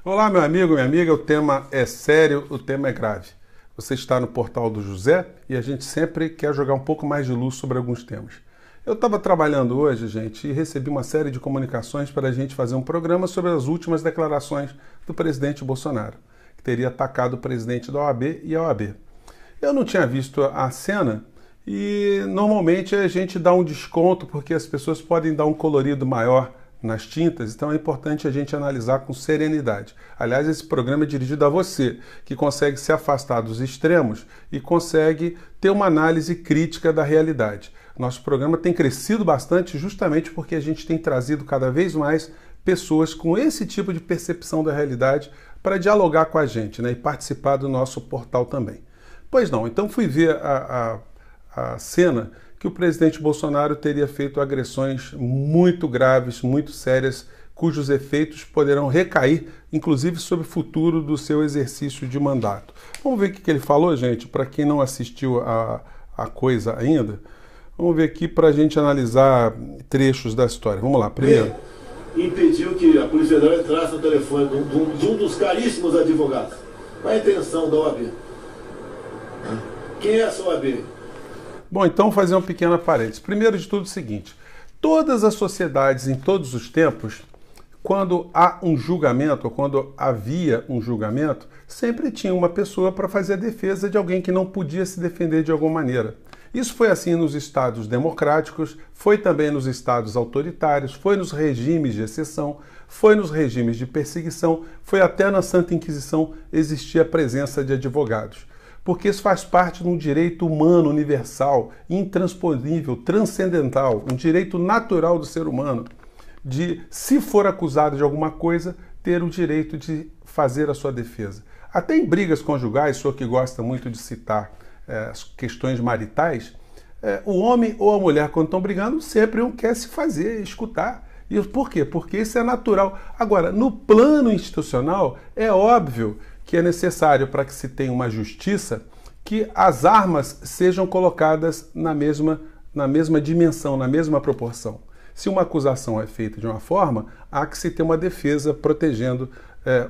Olá, meu amigo, minha amiga, o tema é sério, o tema é grave. Você está no Portal do José e a gente sempre quer jogar um pouco mais de luz sobre alguns temas. Eu estava trabalhando hoje, gente, e recebi uma série de comunicações para a gente fazer um programa sobre as últimas declarações do presidente Bolsonaro, que teria atacado o presidente da OAB e a OAB. Eu não tinha visto a cena e normalmente a gente dá um desconto porque as pessoas podem dar um colorido maior nas tintas, então é importante a gente analisar com serenidade. Aliás, esse programa é dirigido a você, que consegue se afastar dos extremos e consegue ter uma análise crítica da realidade. Nosso programa tem crescido bastante justamente porque a gente tem trazido cada vez mais pessoas com esse tipo de percepção da realidade para dialogar com a gente, né, e participar do nosso portal também. Pois não, então fui ver a cena que o presidente Bolsonaro teria feito agressões muito graves, muito sérias, cujos efeitos poderão recair, inclusive, sobre o futuro do seu exercício de mandato. Vamos ver o que ele falou, gente, para quem não assistiu a coisa ainda. Vamos ver aqui para a gente analisar trechos da história. Vamos lá, primeiro. Impediu que a Polícia Federal entrasse no telefone de um dos caríssimos advogados. Qual é a intenção da OAB? Quem é essa OAB? Bom, então fazer um pequeno parênteses. Primeiro de tudo o seguinte, todas as sociedades em todos os tempos, quando há um julgamento, ou quando havia um julgamento, sempre tinha uma pessoa para fazer a defesa de alguém que não podia se defender de alguma maneira. Isso foi assim nos estados democráticos, foi também nos estados autoritários, foi nos regimes de exceção, foi nos regimes de perseguição, foi até na Santa Inquisição existia a presença de advogados. Porque isso faz parte de um direito humano universal, intransponível, transcendental, um direito natural do ser humano, de, se for acusado de alguma coisa, ter o direito de fazer a sua defesa. Até em brigas conjugais, o senhor que gosta muito de citar as questões maritais, o homem ou a mulher, quando estão brigando, sempre um quer se fazer, escutar. E por quê? Porque isso é natural. Agora, no plano institucional, é óbvio que é necessário, para que se tenha uma justiça, que as armas sejam colocadas na mesma dimensão, na mesma proporção. Se uma acusação é feita de uma forma, há que se ter uma defesa protegendo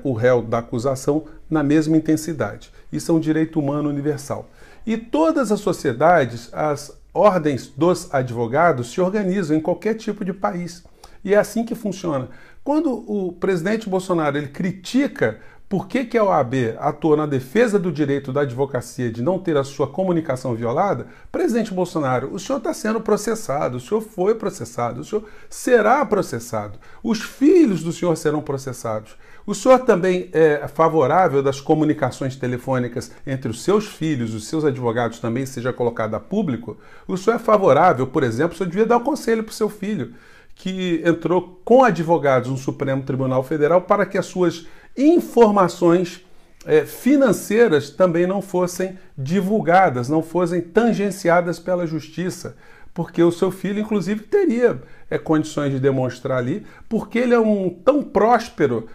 o réu da acusação na mesma intensidade. Isso é um direito humano universal. E todas as sociedades, as ordens dos advogados se organizam em qualquer tipo de país. E é assim que funciona. Quando o presidente Bolsonaro ele critica por que a OAB atuou na defesa do direito da advocacia de não ter a sua comunicação violada, presidente Bolsonaro, o senhor está sendo processado, o senhor foi processado, o senhor será processado, os filhos do senhor serão processados. O senhor também é favorável das comunicações telefônicas entre os seus filhos, os seus advogados também seja colocado a público? O senhor é favorável, por exemplo, o senhor devia dar um conselho para o seu filho, que entrou com advogados no Supremo Tribunal Federal para que as suas informações financeiras também não fossem divulgadas, não fossem tangenciadas pela justiça, porque o seu filho, inclusive, teria condições de demonstrar ali, porque ele é um tão próspero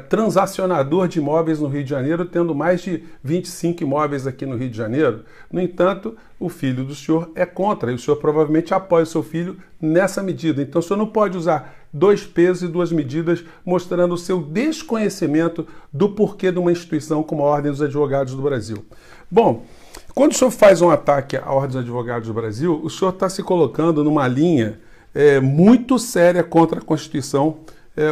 transacionador de imóveis no Rio de Janeiro, tendo mais de 25 imóveis aqui no Rio de Janeiro. No entanto, o filho do senhor é contra, e o senhor provavelmente apoia o seu filho nessa medida. Então, o senhor não pode usar dois pesos e duas medidas mostrando o seu desconhecimento do porquê de uma instituição como a Ordem dos Advogados do Brasil. Bom, quando o senhor faz um ataque à Ordem dos Advogados do Brasil, o senhor está se colocando numa linha muito séria contra a Constituição,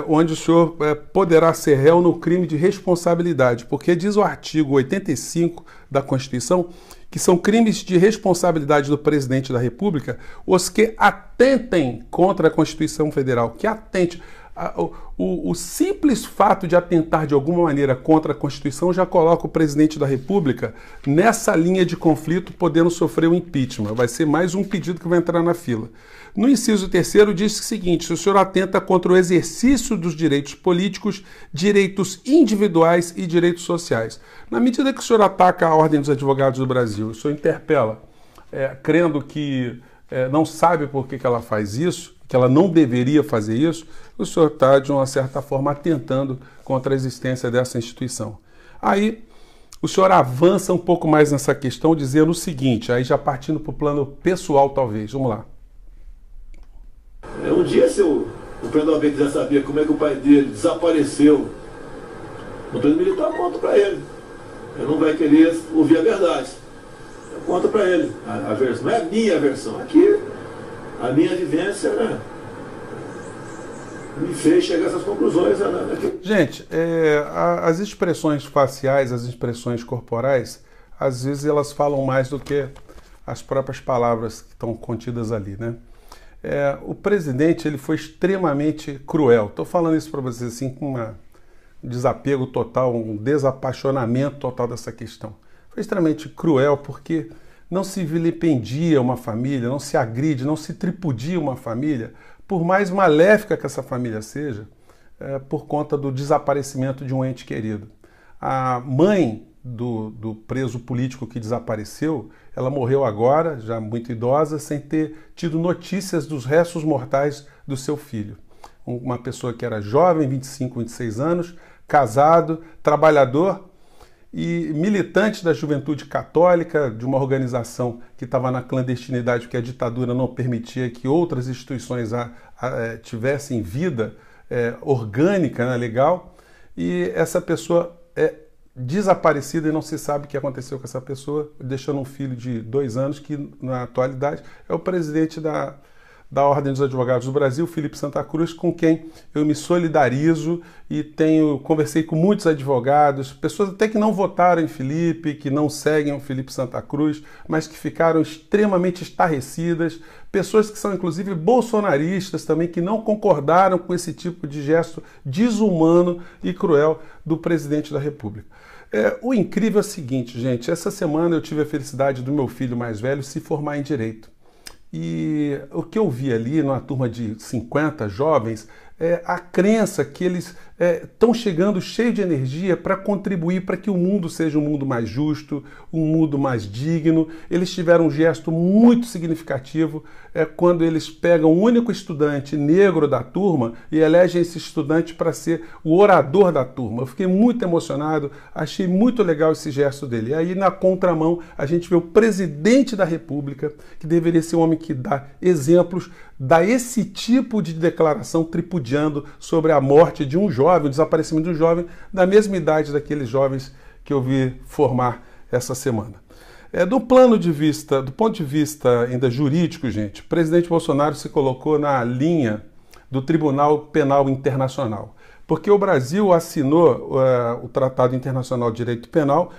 onde o senhor poderá ser réu no crime de responsabilidade, porque diz o artigo 85 da Constituição que são crimes de responsabilidade do presidente da República os que atentem contra a Constituição Federal, que atente. O simples fato de atentar de alguma maneira contra a Constituição já coloca o presidente da República nessa linha de conflito, podendo sofrer o impeachment. Vai ser mais um pedido que vai entrar na fila. No inciso 3º diz o seguinte: se o senhor atenta contra o exercício dos direitos políticos, direitos individuais e direitos sociais. Na medida que o senhor ataca a Ordem dos Advogados do Brasil, o senhor interpela, crendo que não sabe por que ela faz isso, que ela não deveria fazer isso, o senhor está, de uma certa forma, atentando contra a existência dessa instituição. Aí, o senhor avança um pouco mais nessa questão, dizendo o seguinte, aí já partindo para o plano pessoal, talvez. Vamos lá. Um dia, se o presidente quiser saber como é que o pai dele desapareceu O motorista militar, eu conto para ele. Ele não vai querer ouvir a verdade. Eu conto para ele. A versão, não é a minha versão. Aqui, a minha vivência, né, me fez chegar a essas conclusões. Gente, as expressões faciais, as expressões corporais, às vezes elas falam mais do que as próprias palavras que estão contidas ali, né? O presidente, ele foi extremamente cruel. Estou falando isso para vocês assim com um desapego total, um desapaixonamento total dessa questão. Foi extremamente cruel porque não se vilipendia uma família, não se agride, não se tripudia uma família, por mais maléfica que essa família seja, por conta do desaparecimento de um ente querido. A mãe do preso político que desapareceu, ela morreu agora, já muito idosa, sem ter tido notícias dos restos mortais do seu filho. Uma pessoa que era jovem, 25, 26 anos, casado, trabalhador e militante da juventude católica, de uma organização que estava na clandestinidade, porque a ditadura não permitia que outras instituições tivessem vida orgânica, né, legal, e essa pessoa é desaparecida e não se sabe o que aconteceu com essa pessoa, deixando um filho de 2 anos que, na atualidade, é o presidente da Ordem dos Advogados do Brasil, Felipe Santa Cruz, com quem eu me solidarizo e conversei com muitos advogados, pessoas até que não votaram em Felipe, que não seguem o Felipe Santa Cruz, mas que ficaram extremamente estarrecidas, pessoas que são inclusive bolsonaristas também, que não concordaram com esse tipo de gesto desumano e cruel do presidente da República. O incrível é o seguinte, gente, essa semana eu tive a felicidade do meu filho mais velho se formar em Direito. E o que eu vi ali numa turma de 50 jovens é a crença que eles estão chegando cheios de energia para contribuir para que o mundo seja um mundo mais justo, um mundo mais digno. Eles tiveram um gesto muito significativo quando eles pegam um único estudante negro da turma e elegem esse estudante para ser o orador da turma. Eu fiquei muito emocionado, achei muito legal esse gesto dele. E aí, na contramão, a gente vê o presidente da República, que deveria ser um homem que dá exemplos, dá esse tipo de declaração tripudiando sobre a morte de um jovem, o desaparecimento de um jovem da mesma idade daqueles jovens que eu vi formar essa semana. Do ponto de vista ainda jurídico, gente, o presidente Bolsonaro se colocou na linha do Tribunal Penal Internacional, porque o Brasil assinou o Tratado Internacional de Direito Penal,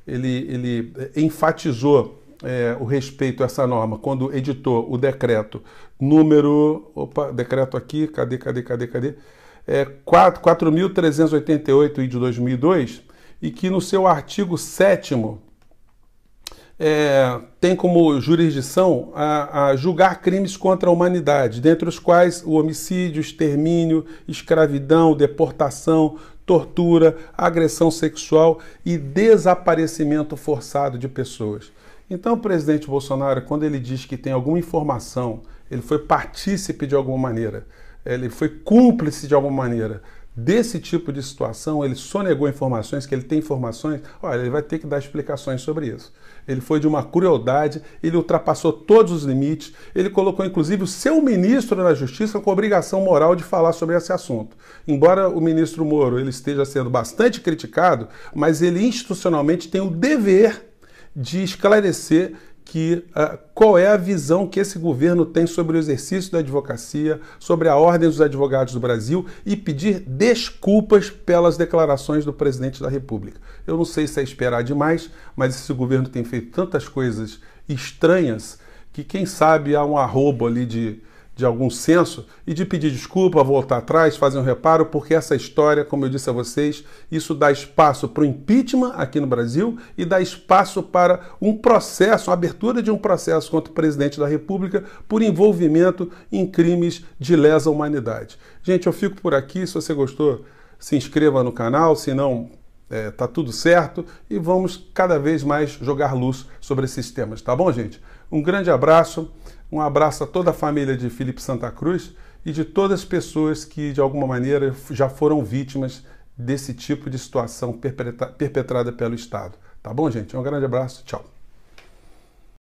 ele enfatizou o respeito a essa norma quando editou o decreto número... decreto aqui, cadê? 4.388 de 2002, e que no seu artigo 7º tem como jurisdição a julgar crimes contra a humanidade, dentre os quais o homicídio, extermínio, escravidão, deportação, tortura, agressão sexual e desaparecimento forçado de pessoas. Então, o presidente Bolsonaro, quando ele diz que tem alguma informação, ele foi partícipe de alguma maneira, ele foi cúmplice de alguma maneira desse tipo de situação, ele sonegou informações, que ele tem informações, olha, ele vai ter que dar explicações sobre isso. Ele foi de uma crueldade, ele ultrapassou todos os limites, ele colocou inclusive o seu ministro da Justiça com a obrigação moral de falar sobre esse assunto. Embora o ministro Moro ele esteja sendo bastante criticado, mas ele institucionalmente tem o dever de esclarecer qual é a visão que esse governo tem sobre o exercício da advocacia, sobre a Ordem dos Advogados do Brasil e pedir desculpas pelas declarações do presidente da República. Eu não sei se é esperar demais, mas esse governo tem feito tantas coisas estranhas que quem sabe há um arrobo ali de algum senso e de pedir desculpa, voltar atrás, fazer um reparo, porque essa história, como eu disse a vocês, isso dá espaço para o impeachment aqui no Brasil e dá espaço para um processo, a abertura de um processo contra o presidente da República por envolvimento em crimes de lesa humanidade. Gente, eu fico por aqui. Se você gostou, se inscreva no canal, se não, tá tudo certo e vamos cada vez mais jogar luz sobre esses temas, tá bom, gente? Um grande abraço. Um abraço a toda a família de Felipe Santa Cruz e de todas as pessoas que, de alguma maneira, já foram vítimas desse tipo de situação perpetrada pelo Estado. Tá bom, gente? Um grande abraço. Tchau.